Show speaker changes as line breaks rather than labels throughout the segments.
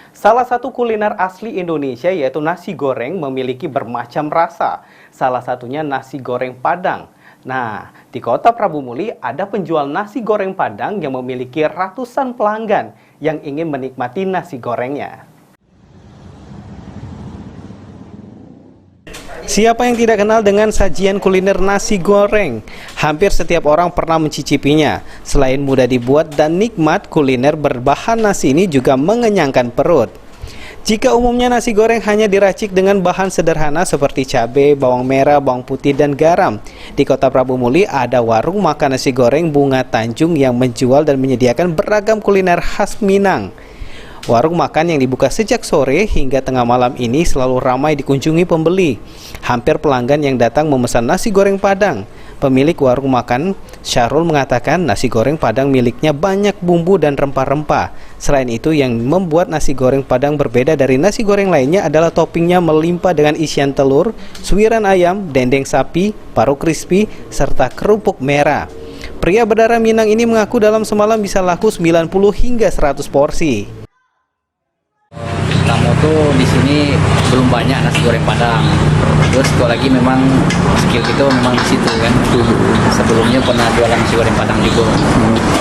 Salah satu kuliner asli Indonesia yaitu nasi goreng memiliki bermacam rasa. Salah satunya nasi goreng Padang. Nah, di Kota Prabu Muli ada penjual nasi goreng Padang yang memiliki ratusan pelanggan yang ingin menikmati nasi gorengnya. Siapa yang tidak kenal dengan sajian kuliner nasi goreng? Hampir setiap orang pernah mencicipinya. Selain mudah dibuat dan nikmat, kuliner berbahan nasi ini juga mengenyangkan perut. Jika umumnya nasi goreng hanya diracik dengan bahan sederhana seperti cabai, bawang merah, bawang putih, dan garam, di Kota Prabu Muli ada warung makan nasi goreng Bunga Tanjung yang menjual dan menyediakan beragam kuliner khas Minang. Warung makan yang dibuka sejak sore hingga tengah malam ini selalu ramai dikunjungi pembeli. Hampir pelanggan yang datang memesan nasi goreng Padang. Pemilik warung makan, Syahrul, mengatakan nasi goreng Padang miliknya banyak bumbu dan rempah-rempah. Selain itu, yang membuat nasi goreng Padang berbeda dari nasi goreng lainnya adalah toppingnya melimpah dengan isian telur, suiran ayam, dendeng sapi, paru crispy, serta kerupuk merah. Pria berdarah Minang ini mengaku dalam semalam bisa laku 90 hingga 100 porsi.
Tamu tuh di sini belum banyak nasi goreng Padang. Terus kalau lagi memang skill itu memang di situ kan. Sebelumnya pernah jualan nasi goreng Padang juga.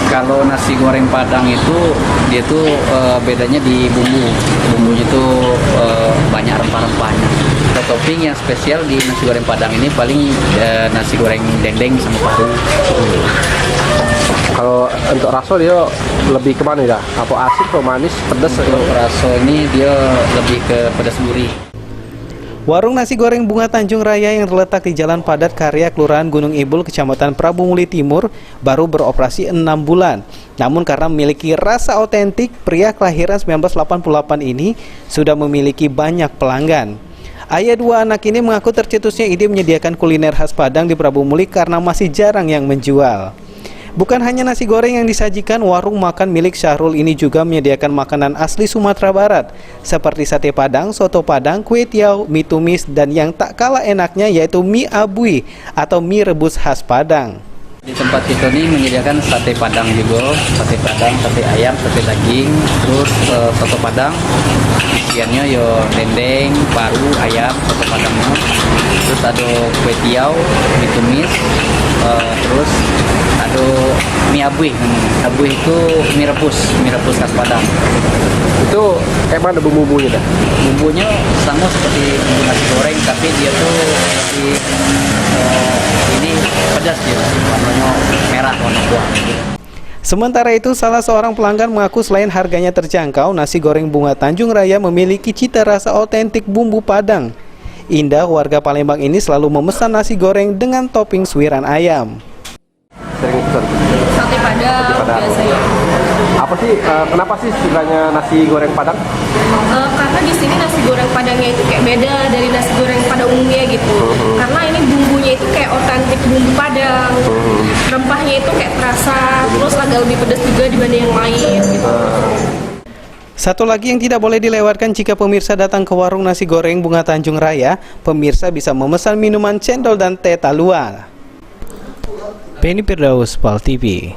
Kalau nasi goreng Padang itu dia tuh bedanya di bumbu. Bumbunya tuh banyak rempah-rempahnya. Topping yang spesial di nasi goreng Padang ini paling nasi goreng dendeng sama paru.
Kalau untuk rasa dia lebih kemana ya? Apa asin, atau manis, pedas?
Untuk rasa ini dia lebih ke pedas gurih.
Warung nasi goreng Bunga Tanjung Raya yang terletak di Jalan Padat Karya, Kelurahan Gunung Ibul, Kecamatan Prabu Muli Timur, baru beroperasi 6 bulan. Namun karena memiliki rasa otentik, pria kelahiran 1988 ini sudah memiliki banyak pelanggan. Ayah dua anak ini mengaku tercetusnya ide menyediakan kuliner khas Padang di Prabu Muli karena masih jarang yang menjual. Bukan hanya nasi goreng yang disajikan, warung makan milik Syahrul ini juga menyediakan makanan asli Sumatera Barat seperti sate Padang, soto Padang, kue tiaw, mie tumis, dan yang tak kalah enaknya yaitu mie abui atau mie rebus khas Padang.
Di tempat kita ini menyediakan sate Padang juga, sate Padang, sate ayam, sate daging, terus soto Padang. Isiannya yo dendeng, paru, ayam, soto Padangnya. Terus ada kue tiaw, mie tumis, terus ada mie abui. Abui itu mie rebus khas Padang.
Itu kayak mana bumbu-bumbunya dah?
Bumbunya sama seperti bumbu nasi goreng, tapi dia tuh ini pedas dia, warnanya merah, warna buah.
Sementara itu, salah seorang pelanggan mengaku selain harganya terjangkau, nasi goreng Bunga Tanjung Raya memiliki cita rasa otentik bumbu Padang. Indah, warga Palembang ini selalu memesan nasi goreng dengan topping suiran ayam.
Sering pesan?
Sate Padang biasanya.
Apa sih, kenapa sih sukanya nasi goreng Padang?
Karena di sini nasi goreng Padangnya itu kayak beda dari nasi goreng pada umumnya gitu. Karena ini bumbunya itu kayak otentik bumbu Padang. Rempahnya itu kayak terasa, terus agak lebih pedas juga dibanding yang lain gitu.
Satu lagi yang tidak boleh dilewatkan jika pemirsa datang ke warung nasi goreng Bunga Tanjung Raya, pemirsa bisa memesan minuman cendol dan teh talua. Penny Firdaus, PAL TV.